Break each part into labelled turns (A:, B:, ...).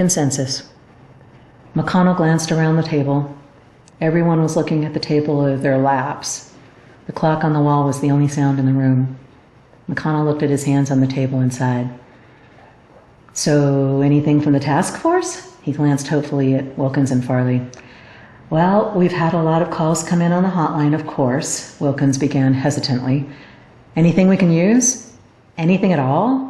A: Consensus. McConnell glanced around the table. Everyone was looking at the table of their laps. The clock on the wall was the only sound in the room. McConnell looked at his hands on the table and sighed. So, anything from the task force? He glanced hopefully at Wilkins and Farley. Well, we've had a lot of calls come in on the hotline, of course, Wilkins began hesitantly. Anything we can use? Anything at all?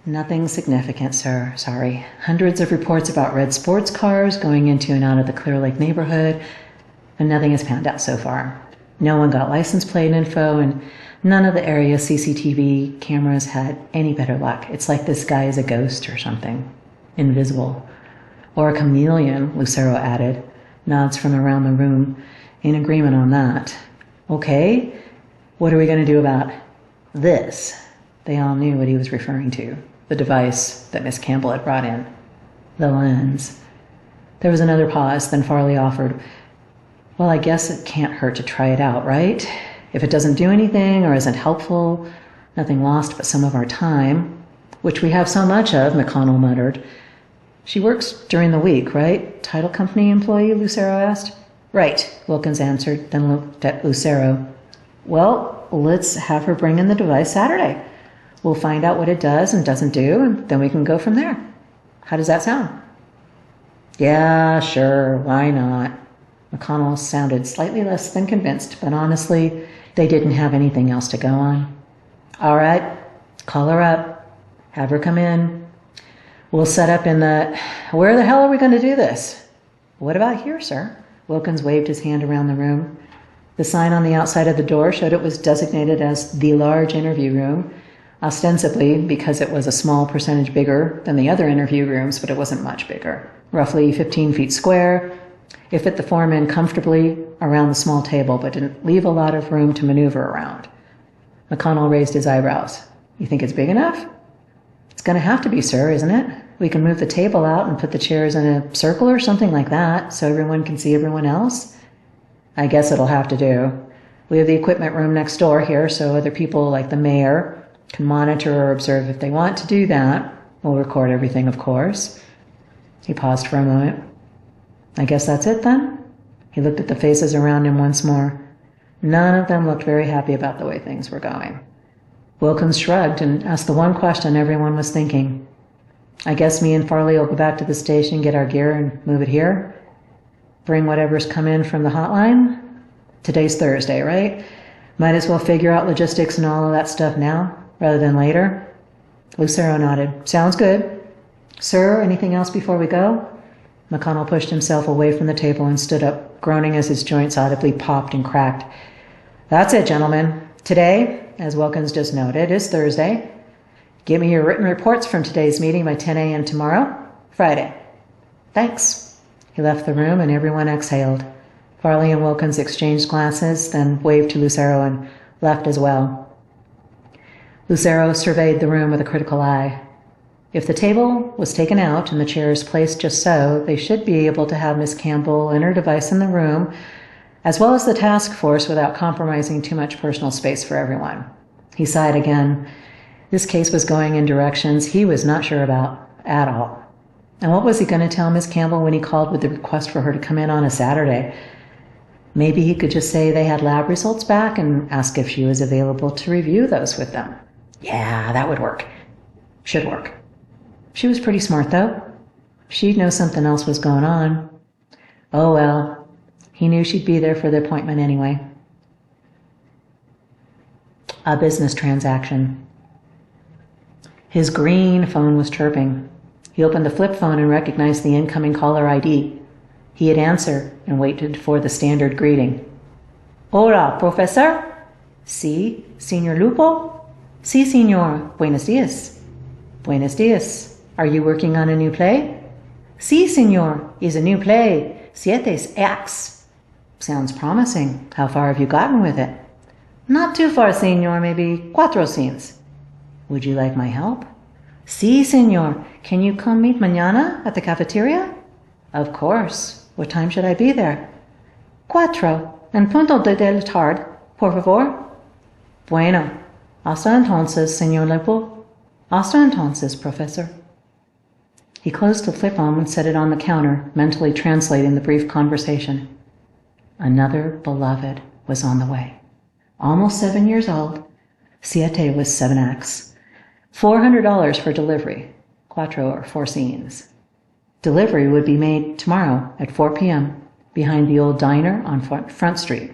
A: Nothing significant, sir. Sorry. Hundreds of reports about red sports cars going into and out of the Clear Lake neighborhood, but nothing has panned out so far. No one got license plate info, and none of the area CCTV cameras had any better luck. It's like this guy is a ghost or something. Invisible. Or a chameleon, Lucero added. Nods from around the room. In agreement on that. Okay, what are we going to do about this? They all knew what he was referring to. The device that Miss Campbell had brought in. The lens. There was another pause, then Farley offered, well, I guess it can't hurt to try it out, right? If it doesn't do anything or isn't helpful, nothing lost but some of our time, which we have so much of, McConnell muttered. She works during the week, right? Title company employee, Lucero asked. Right, Wilkins answered, then looked at Lucero. Well, let's have her bring in the device Saturday. We'll find out what it does and doesn't do, and then we can go from there. How does that sound? Yeah, sure, why not? McConnell sounded slightly less than convinced, but honestly, they didn't have anything else to go on. All right, call her up. Have her come in. We'll set up in the... Where the hell are we going to do this? What about here, sir? Wilkins waved his hand around the room. The sign on the outside of the door showed it was designated as the large interview room, ostensibly because it was a small percentage bigger than the other interview rooms, but it wasn't much bigger. Roughly 15 feet square. It fit the foreman comfortably around the small table, but didn't leave a lot of room to maneuver around. McConnell raised his eyebrows. You think it's big enough? It's going to have to be, sir, isn't it? We can move the table out and put the chairs in a circle or something like that, so everyone can see everyone else. I guess it'll have to do. We have the equipment room next door here, so other people like the mayor can monitor or observe if they want to do that. We'll record everything, of course. He paused for a moment. I guess that's it then? He looked at the faces around him once more. None of them looked very happy about the way things were going. Wilkins shrugged and asked the one question everyone was thinking. I guess me and Farley will go back to the station, get our gear, and move it here? Bring whatever's come in from the hotline? Today's Thursday, right? Might as well figure out logistics and all of that stuff now, rather than later. Lucero nodded. Sounds good. Sir, anything else before we go? McConnell pushed himself away from the table and stood up, groaning as his joints audibly popped and cracked. That's it, gentlemen. Today, as Wilkins just noted, is Thursday. Give me your written reports from today's meeting by 10 a.m. tomorrow, Friday. Thanks. He left the room and everyone exhaled. Farley and Wilkins exchanged glances, then waved to Lucero and left as well. Lucero surveyed the room with a critical eye. If the table was taken out and the chairs placed just so, they should be able to have Miss Campbell and her device in the room, as well as the task force, without compromising too much personal space for everyone. He sighed again. This case was going in directions he was not sure about at all. And what was he going to tell Miss Campbell when he called with the request for her to come in on a Saturday? Maybe he could just say they had lab results back and ask if she was available to review those with them. Yeah, that would work. Should work. She was pretty smart, though. She'd know something else was going on. Oh, well. He knew she'd be there for the appointment anyway. A business transaction. His green phone was chirping. He opened the flip phone and recognized the incoming caller ID. He had answered and waited for the standard greeting. Hola, professor? Sí, señor Lupo? Sí, señor. Buenos días. Buenos días. Are you working on a new play? Sí, señor. Is a new play. Siete acts. Sounds promising. How far have you gotten with it? Not too far, señor. Maybe 4 scenes. Would you like my help? Sí, señor. Can you come meet mañana at the cafeteria? Of course. What time should I be there? 4. En punto de la tarde, por favor. Bueno. Hasta entonces, señor Lupo. Hasta entonces, professor. He closed the flip phone and set it on the counter, mentally translating the brief conversation. Another beloved was on the way. Almost 7 years old. Siete was 7x. $400 for delivery. Cuatro or 4 scenes. Delivery would be made tomorrow at 4 p.m. behind the old diner on Front Street.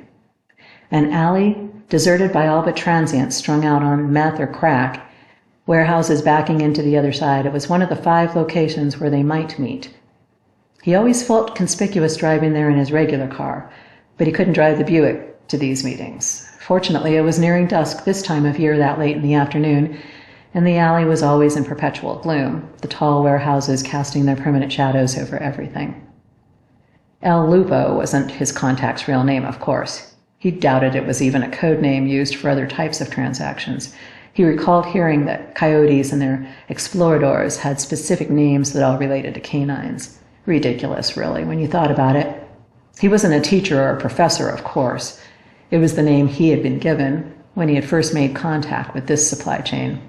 A: An alley deserted by all but transients strung out on meth or crack, warehouses backing into the other side. It was one of the 5 locations where they might meet. He always felt conspicuous driving there in his regular car, but he couldn't drive the Buick to these meetings. Fortunately, it was nearing dusk this time of year that late in the afternoon, and the alley was always in perpetual gloom, the tall warehouses casting their permanent shadows over everything. El Lupo wasn't his contact's real name, of course. He doubted it was even a code name used for other types of transactions. He recalled hearing that coyotes and their exploradors had specific names that all related to canines. Ridiculous, really, when you thought about it. He wasn't a teacher or a professor, of course. It was the name he had been given when he had first made contact with this supply chain.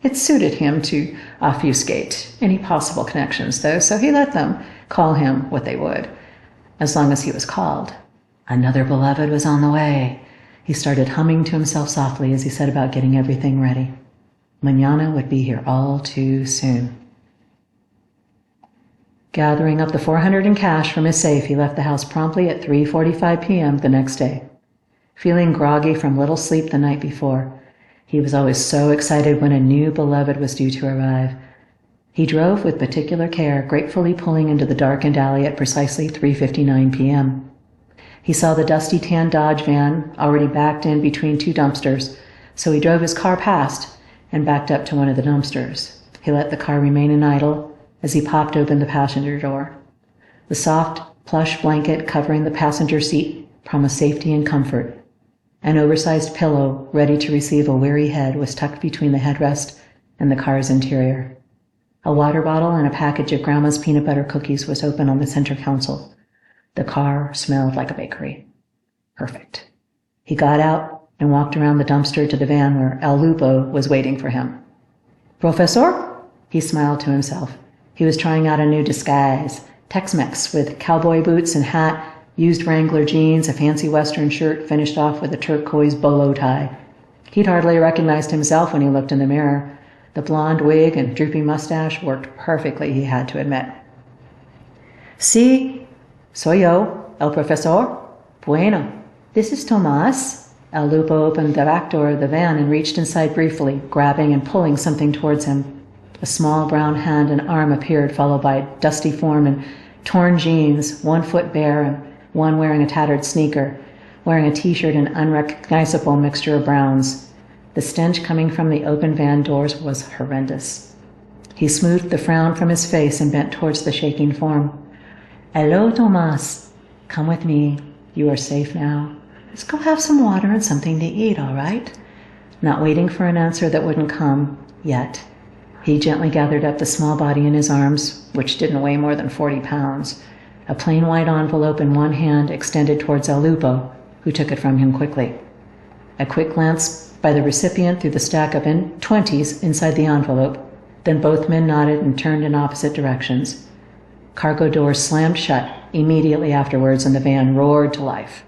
A: It suited him to obfuscate any possible connections, though, so he let them call him what they would, as long as he was called. Another beloved was on the way. He started humming to himself softly as he set about getting everything ready. Mañana would be here all too soon. Gathering up the $400 in cash from his safe, he left the house promptly at 3:45 p.m. the next day. Feeling groggy from little sleep the night before, he was always so excited when a new beloved was due to arrive. He drove with particular care, gratefully pulling into the darkened alley at precisely 3:59 p.m. He saw the dusty tan Dodge van already backed in between 2 dumpsters, so he drove his car past and backed up to one of the dumpsters. He let the car remain in idle as he popped open the passenger door. The soft, plush blanket covering the passenger seat promised safety and comfort. An oversized pillow, ready to receive a weary head, was tucked between the headrest and the car's interior. A water bottle and a package of Grandma's peanut butter cookies was open on the center console. The car smelled like a bakery. Perfect. He got out and walked around the dumpster to the van where El Lupo was waiting for him. Professor? He smiled to himself. He was trying out a new disguise, Tex-Mex with cowboy boots and hat, used Wrangler jeans, a fancy Western shirt finished off with a turquoise bolo tie. He'd hardly recognized himself when he looked in the mirror. The blonde wig and droopy mustache worked perfectly, he had to admit. Sí, soy yo, el profesor. Bueno, this is Tomás. El Lupo opened the back door of the van and reached inside briefly, grabbing and pulling something towards him. A small brown hand and arm appeared, followed by a dusty form in torn jeans, 1 foot bare and one wearing a tattered sneaker, wearing a t-shirt and unrecognizable mixture of browns. The stench coming from the open van doors was horrendous. He smoothed the frown from his face and bent towards the shaking form. Hello, Tomás. Come with me. You are safe now. Let's go have some water and something to eat, all right? Not waiting for an answer that wouldn't come yet, he gently gathered up the small body in his arms, which didn't weigh more than 40 pounds. A plain white envelope in one hand extended towards El Lupo, who took it from him quickly. A quick glance by the recipient through the stack of 20s inside the envelope, then both men nodded and turned in opposite directions. Cargo doors slammed shut immediately afterwards and the van roared to life.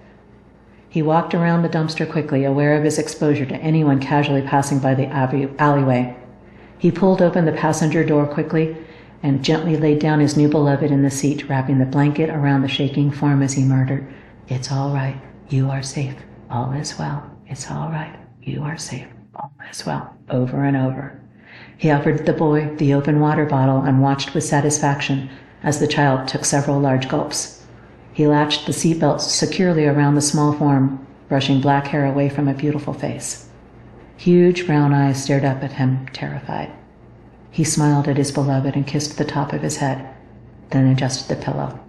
A: He walked around the dumpster quickly, aware of his exposure to anyone casually passing by the alleyway. He pulled open the passenger door quickly and gently laid down his new beloved in the seat, wrapping the blanket around the shaking form as he murmured, "It's all right. You are safe. All is well. It's all right. You are safe. All is well," over and over. He offered the boy the open water bottle and watched with satisfaction as the child took several large gulps. He latched the seatbelt securely around the small form, brushing black hair away from a beautiful face. Huge brown eyes stared up at him, terrified. He smiled at his beloved and kissed the top of his head, then adjusted the pillow.